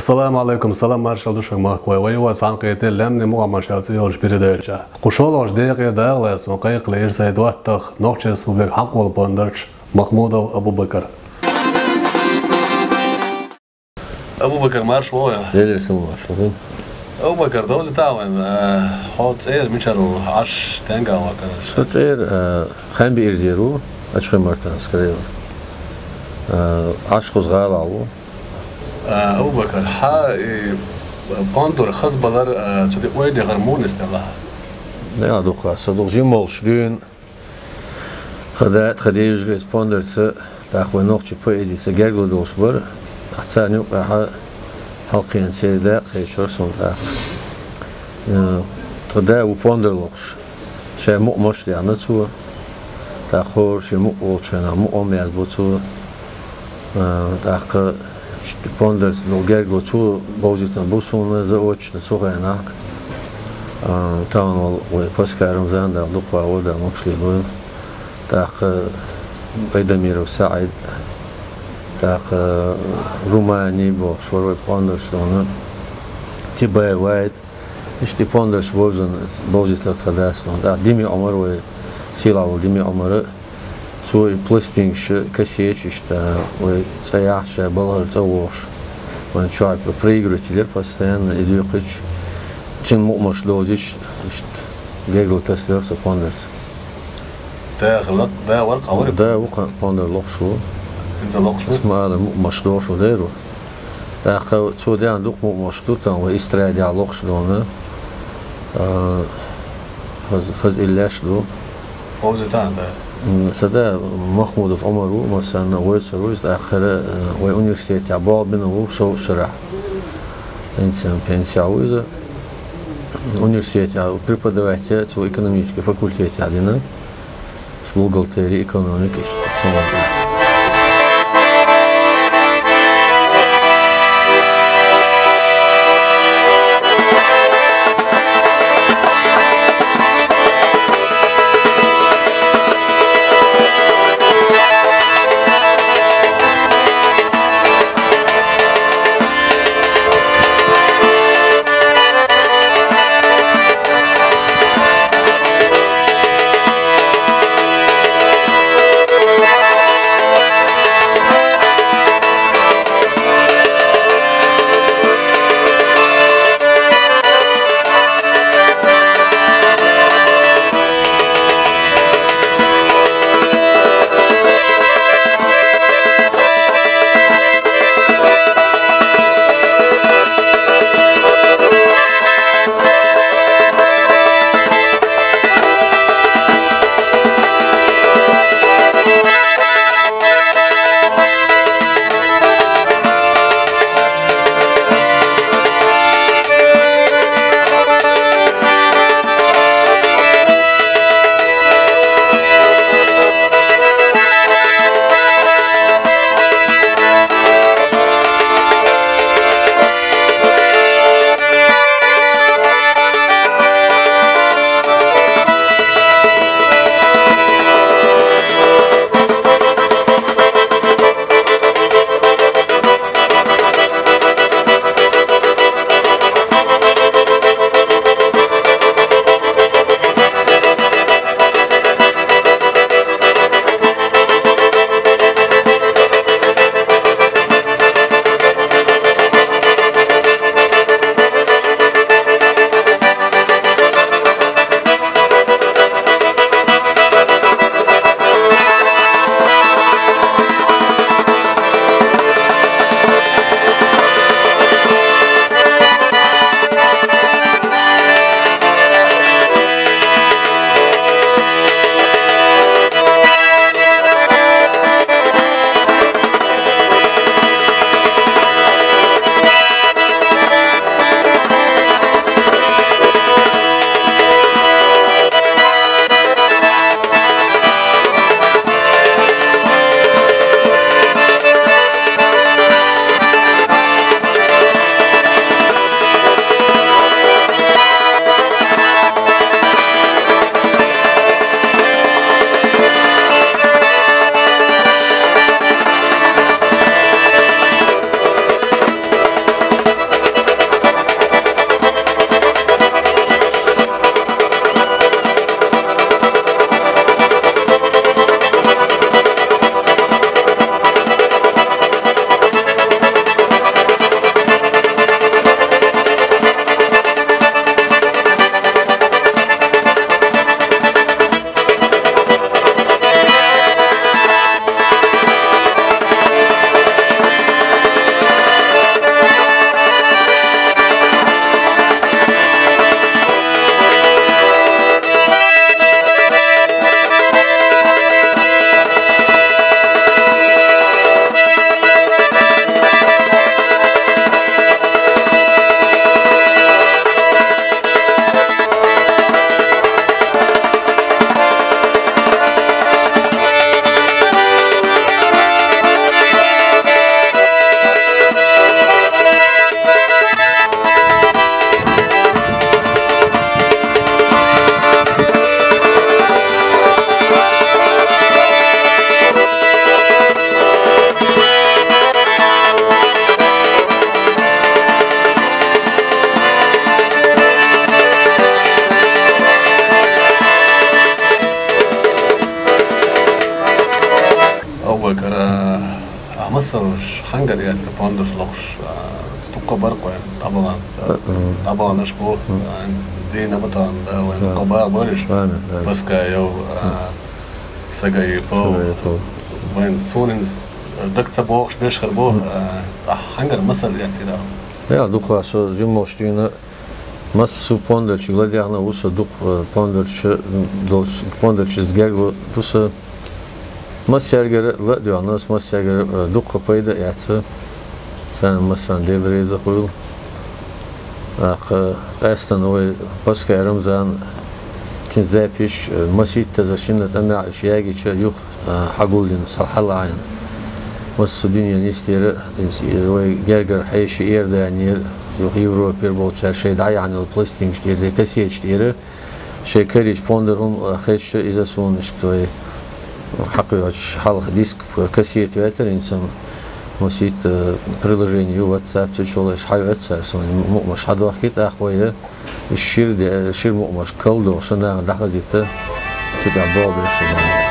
Assalamu alaikum, salam marshal dushak mahkwa wa san qayte lamni muga marshal yolsh biridercha. Qusholosh deqe dağla son qayqla irsay duattaq noqch respublik haq ol bandarch Mahmudov Abu Bakar. Abu Bakar marsh ويا. ليلة marsh. أبو بكر دوز تعاون حاط صغير مشارو 10 تنقا وكذا. صغير خان بيرزيرو أشخي مرتين سكريو. 10 صغار عو. أبو بكر ها باندور خص بدر تدي ويدي غرمون استلها. لا دوقا صدق جيمول شدون. خديج جريت باندور س تأخذ نقطة بيدي سجارجو دوشبر. أحسن يوقع halkın seyirde kayışır sonunda. Tırda upandırlıqş. Şey muğmuş yani tu. Taxor şey muğul çena muğulmayaz bu tu. Taxı upandırsın o gergo tu bozutan bu sonu zaoçna çoğayna. Tamam o paskarım zanda luqwa orada muxlilu. Taxı Aydamirov Said так Румыния был шорой пондер что он тибай вайт ишти пондер швозен бозит от хадас он да дими омар сила ол дими омар свой пластинг кассет что ой цаяша был завош он чай проигрыватель постоянно идет чин муж лодич гегл тестер со пондер ده غلط ده ورقه ورق ده وقع пондер لوخشو اسمه هذا مشروع شو ديرو. تأخذ سودي عندك مشروع تانو استرادي على لوخ شلونه. خز إلا شلو. هو زتان ده. سدا محمود في عمره مثلا ويتسروز آخر ويونيفرسيتي عباد بينه شو شرح. إنسان بينسياويزه. Университете, преподаватель в экономическом факультете один, с бухгалтерией, экономикой, что-то самое. أول كرا مصر خنجر يعني سباندر لقش تبقى برق وين طبعا نشبه دينا بطان وين قباء برش بس كيو سجاي بو وين سون دكت سبوخش بيشخر بو خنجر مصر يعني ده يا دوخا شو جموش دينا مس سباندر شغل ده أنا وصل دوخ باندر دوس باندر شيء جرو دوس مس يرجع لا ده أنا مس يرجع دوخ بايدا يعني سان مثلا ديل ريزا خويل قاستن هو بس كرمزان كن زابيش مسيت تزشين تمع أشياء يوخ حقولين صح الله عين مس الدنيا نستير هو جرجر حيش إير ده يعني يوخ يورو بيربول شيء داعي عن البلاستيك شتير كسية شتير شيء كريش بوندرهم خيش إذا سون شتوي حقيقة حال ديسك كسية تويتر إنسان مسيت приложение WhatsApp تشولش حيوات سرسوني مش حد وقت أخويا الشير مش كله شنا دخلته تتعبوا بالشنا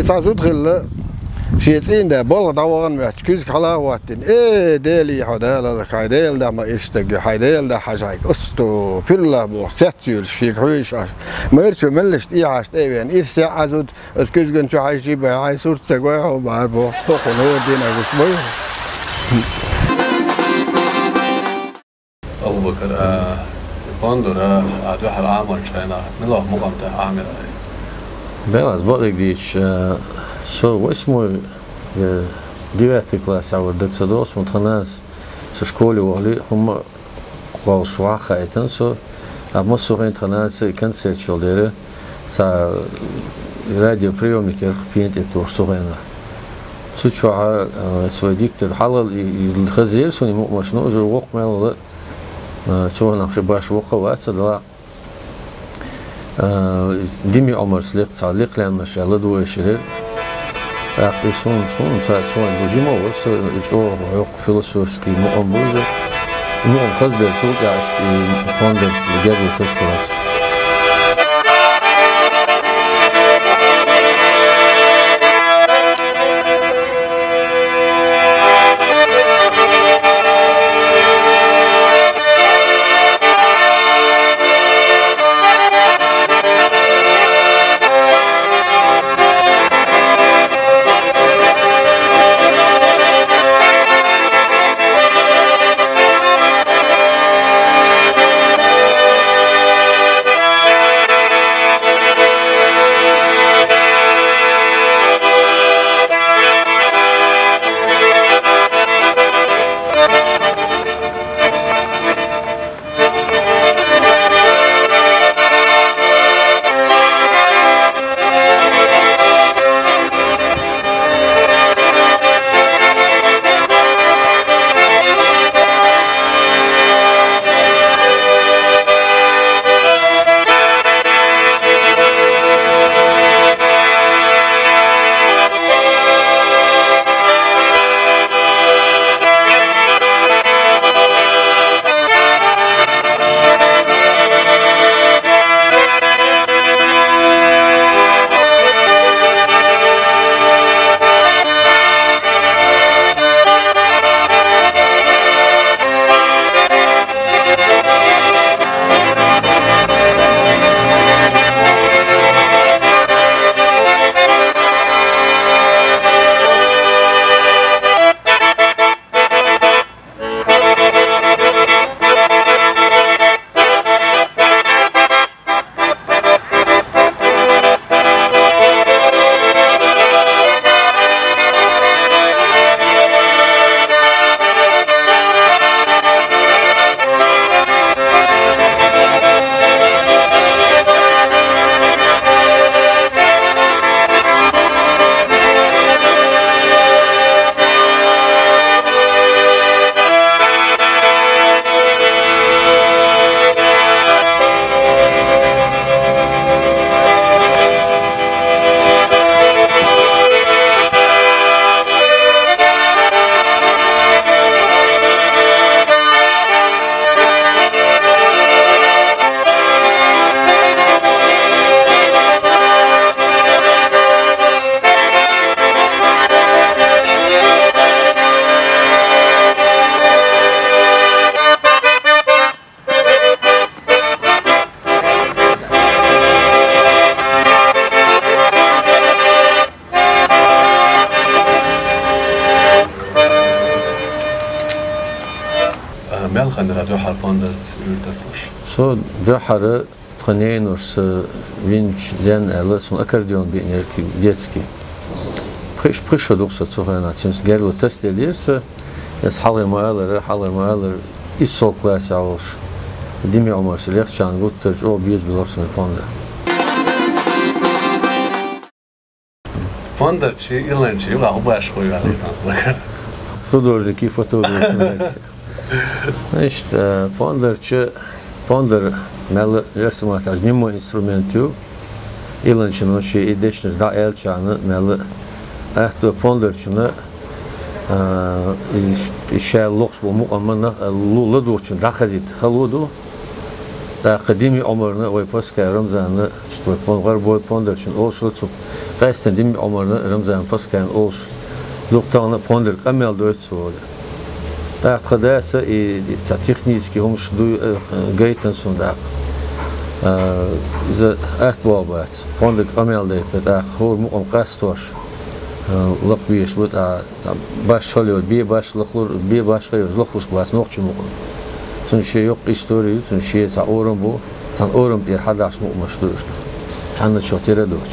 سازود غلا شيء ده بالله داوغن متكيز حلاواتين ديلي حدال الخيديل ده ما يستجي حيديل ده حاجة أستو بيرلا بو ساتيول شيك هويش ما يرشوا ملش عاش تبين إيش عزود أسكيز جن شو عايشي بعاي صورة سجوا وبعرفه تقول هو دينا وش بيه أبو بكر باندورا عدو حل عامر شينا ملاه مقامته عامر Belas Bodegdīč, esmu 9. klasā var decēdos, un trenēs sa škoļoli, humma qol švāhaitan, so apmaz suħin trenēs kancerčoldere, sa радиоприемник pientiektor suħina. Sučuħa svoj diktor halal il-khazir, suni muqmašnu, žur voq mēla čuħna xibāš voqa vāca, dala ديمي عمر سليق تعليق لأن مشاهد وشرير أقي سون ساعد شوان دوجيما ورس إجور وعيق فيلسوفسكي مؤمن بوزة مؤمن خاص بيرسوك عاش كوندرس لجاب وتستوات ملخن راديو حرباندرز ültesler. So dahara trainers winch den alles und Akkordeon bin детский. Пришло доктор Цухана, тенс герло тестелирse, es haller maler is so класс aus. Dimi Omar Selekcan gutter o biz bilorsun fonda. Fonda çi ilançı yola baş koyuyorlar. Художники, фотографы. Значит, Пonder мел ресурсов мимо инструментов, иланчину ши идешнес да элчаны мел ахто Понderчуна ише локс бу муамана лулудучин да хазит халуду да кадими умрны ой паска Рамзаны что Понгар бой Понderчун олшуцуп кайстен дими умрны Рамзан паскан олш Luktağına ponder kamel dört soğudu. Dağıt kadaysa технически homş gayten son dağıt. İze et boğabat. Ponder kamel deyte dağıt hor muqam qastoş. Lıq biyeş bu baş çalıyor. Bir başlıqlar bir başqa yok. Lıq bus bas noqçu muqam. Tun şey yok istoriyi tun şey sa orum bu. San orum bir hadaş muqmaşlı. Kanı çok tere doç.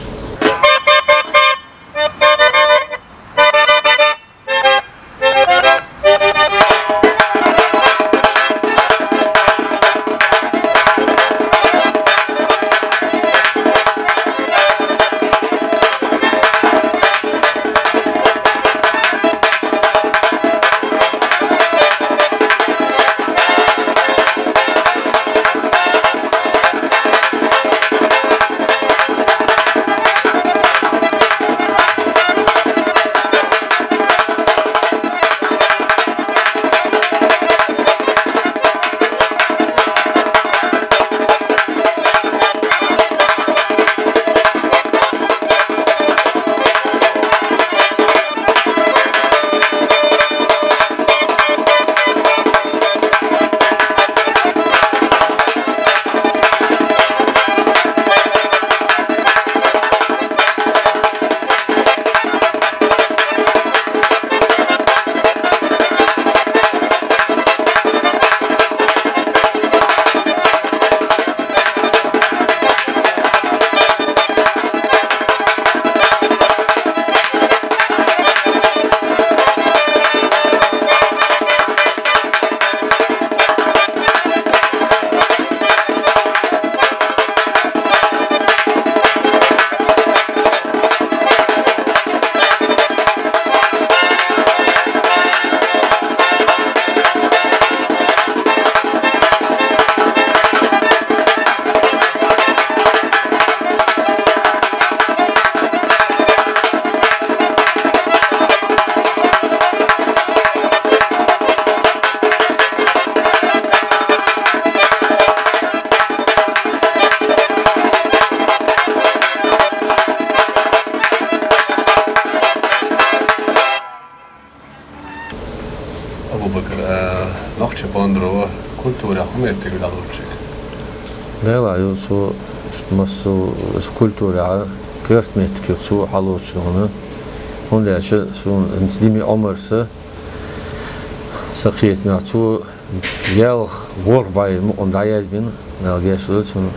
Noqçe pondro kultura hümetti gül alırçı. لا يوسو مسو كولتورا كرت مت كسو حلوش هنا هون ليش سو نسديمي عمرسه سقيت ناتو يال ور باي مقم دايز بين نالجيش لسون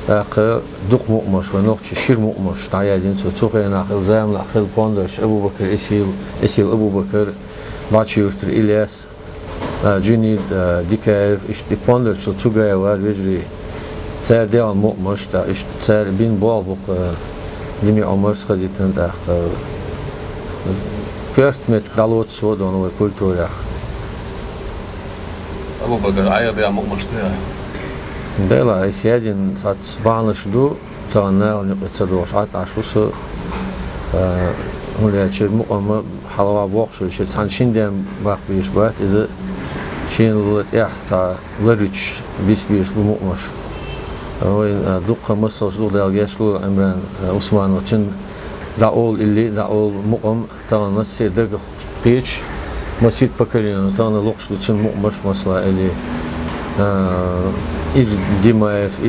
اق دق مقمش ونوقت شير مقمش دايزين سو قينا خل زام لا خل بوندرش ابو بكر اسيل ابو بكر باتشيرتر إلياس جنيد ديكايف اش دي بوندرش تو جاي وال ويجري سر دیان مقمش دا اش سر بین بال بق نمی عمرس خزیتن دا کرد مت دلوت سودان و کلتوره. ابو بکر عیاد یا مقمش ده. بله اسیادین سات بانش دو تا نه نقطه دوش عاد عشوس هولی چه مقام حلوا باخش شد سانشین دم وقت بیش باید از شین لط تا لریچ بیش بو مقمش. وين دقة مصر شلو دالجا شلو عمران عثمان وشن داول اللي داول مقام تانا نسي دق قيش مسيد بكرين تانا لقش لشن مقمش مصر اللي إج ديمايف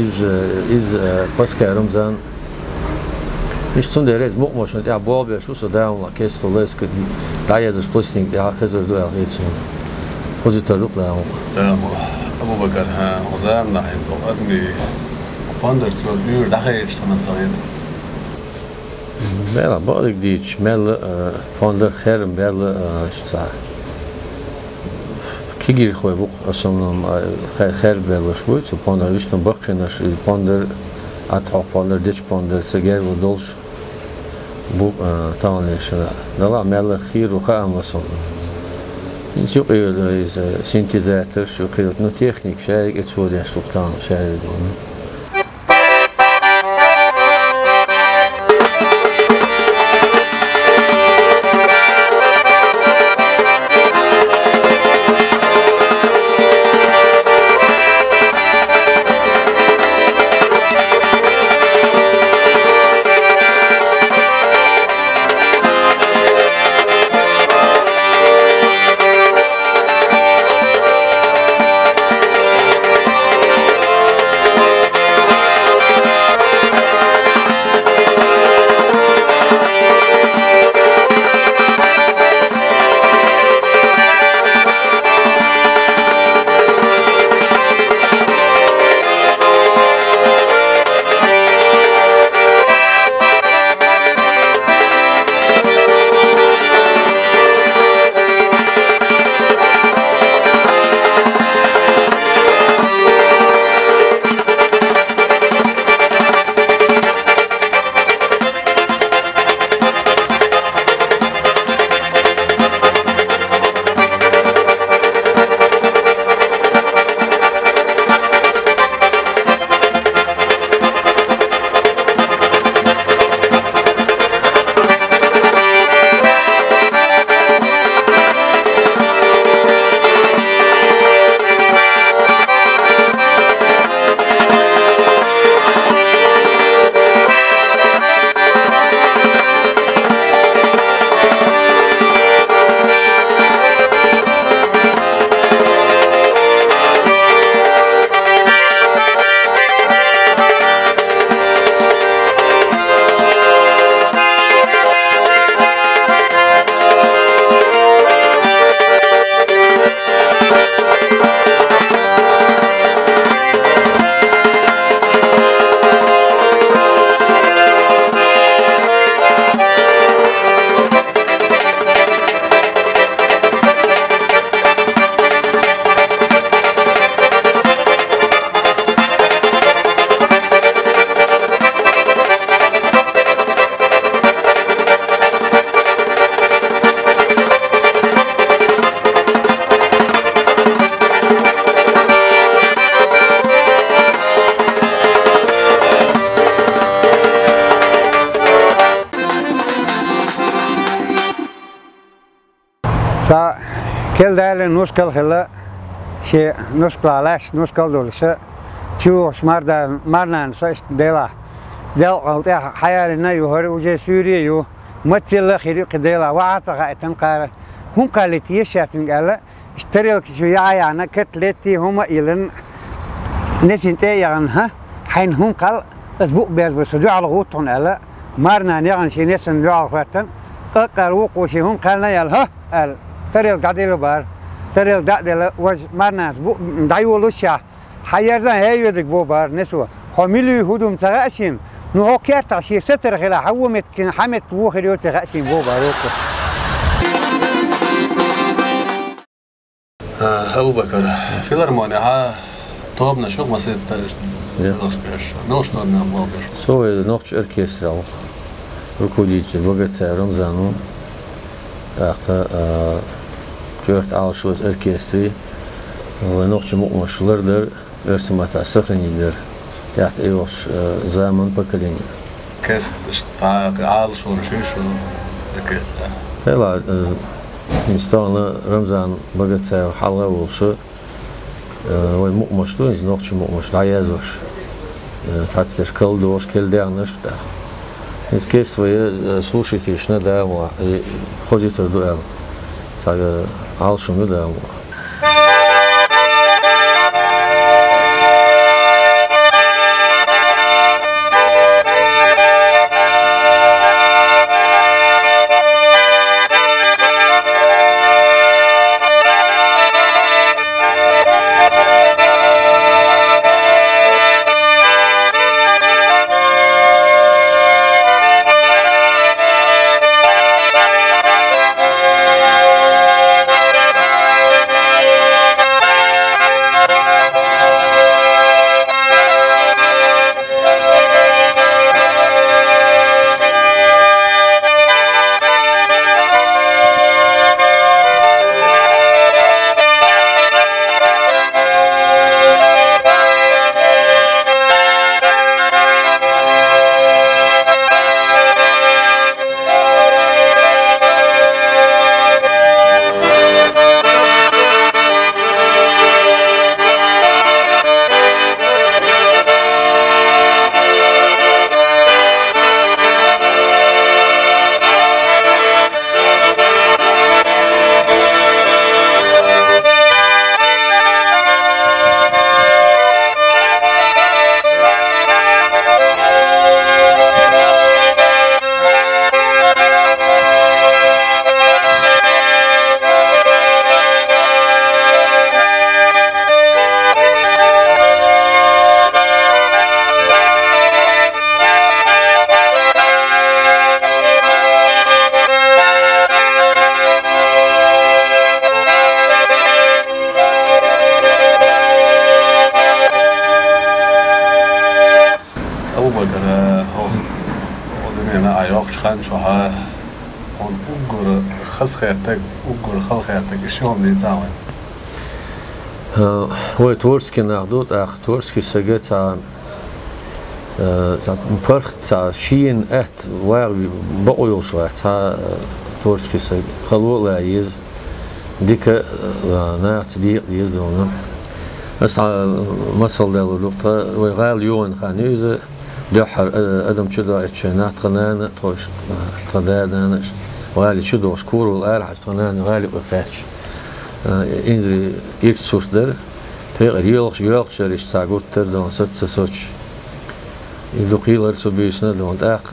إج باسكا رمضان إيش تون دريز مقمش نتاع بابي شو صداهم لا كيس توليس كد دايز سبوستينج داع خزر دو الغيتون خذي تلوق لهم. أبو بكر غزام نحن أدمي Ponder zo duur dagelijks van het zijn. Bella, barik die smelle ponder germ belle sta. Kigir gooi boek als zo'n germ belle spoort. Zo ponder is een bakje als ponder atop ponder dit ponder seger wel dols. Boek taal is dat la melle hier ook aan was zo'n. Is ook is synthesizer, zo gaat het nog techniek. Zij ik het wordt eerst op taal, zij doen. سا كل دال نوسكال خلا شيء نوسكال علاش نوسكال دولشة شو شمار مرنا سايش دلا دل قلت حيالنا يهر وجه سوريا يو مثل خيرك دلا وعطى تنقار هم قالت يشافين قال اشتري لك شو يعني كتلتي هم إلين نسيتي يعني ها حين هم قال أسبوع بس دعاء على غوطهم على مرنا نيجان شيء نسن دعاء فاتن قال وقوشي هم قالنا يلا ها ترى القعدة بار ترى القعدة وج مرنا أسبوع دايولو شاه حيرنا هاي يدك بوبار نسوا حملوا هدوم تغاشين نو كارت عشي ستر خلا حومت كن حمت بو خريو تغاشين بوبار أبو بكر فيلارمونيا ها طابنا شو مسيت نوش طابنا بوبر سوي نوش أوركسترا ركوديتي بوقت رمضانو داق كورت عاشوز أوركستري ونوش مقمشلردر ارسمت سخرنيدر تحت ايوش زمان بكلين كاست عال شو رشيشو أوركسترا هلا مستانا رمضان بقت حلقة وشو ومقمشلو نوش مقمش عيازوش تحت كل دوش كل دعنش ده из кесве слушайтешна да мо ходите дуэл сага алшуну да мо شوها on ugur خسخيتك ugur خلخيتك شو هم نتعاون هو تورسكي نعدود تورسكي سجت فرخت شين واغ بقول شو تورسكي سج خلو لا يز ديك ناس دي يزدونا بس مسل ده لقطة وغال يون خانيزة دحر أدم شدوا إتشنات قنانا توش تدادنا غالي شدوا شكور والأرح قنانا غالي وفاتش إنزي يكتسور در تغير يلقش شريش ساقوت تر دون ست سوتش يدقيلر سبيسنا دون أق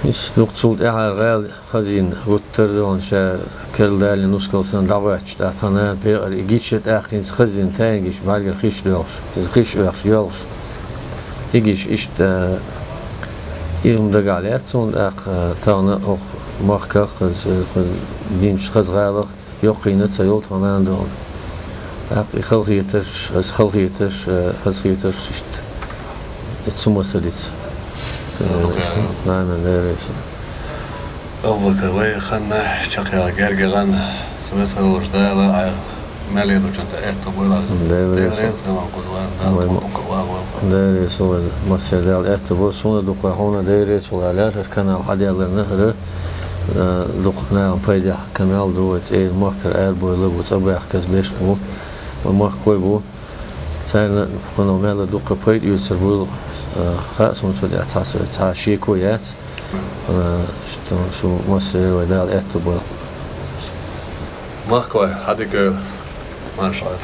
إيش نقصود غال خزين وتر دون شا كل دالي نسكل سن دعواتش تاعنا بيغر يجيش أقين خزين تانجيش بعد خيش دولش خيش وقش يلقش يجيش إيش يوم دقالات سون أق تاعنا أخ ماركا خز دينش خز غالق يقينة سيول تاعنا دون أق خلقيتش خلقيتش إيش تسمى سديس نعم داريس أول كروي خنا شقيا جرجلان سويسرا وجدالا مالي رجعت أتوبولا داريس كمان قدوان داريس هو مسجد الأتوبول سونا دقة هنا داريس وعلى كان الحديقة النهر Look now and pay the canal do it's a marker airboy logo it's abach kas best mo maar mag koibo zijn van omelle do kapait u servul gaat soms wat het has het has shiko yet so mas we dal etto bo Mag koi had ik Marshall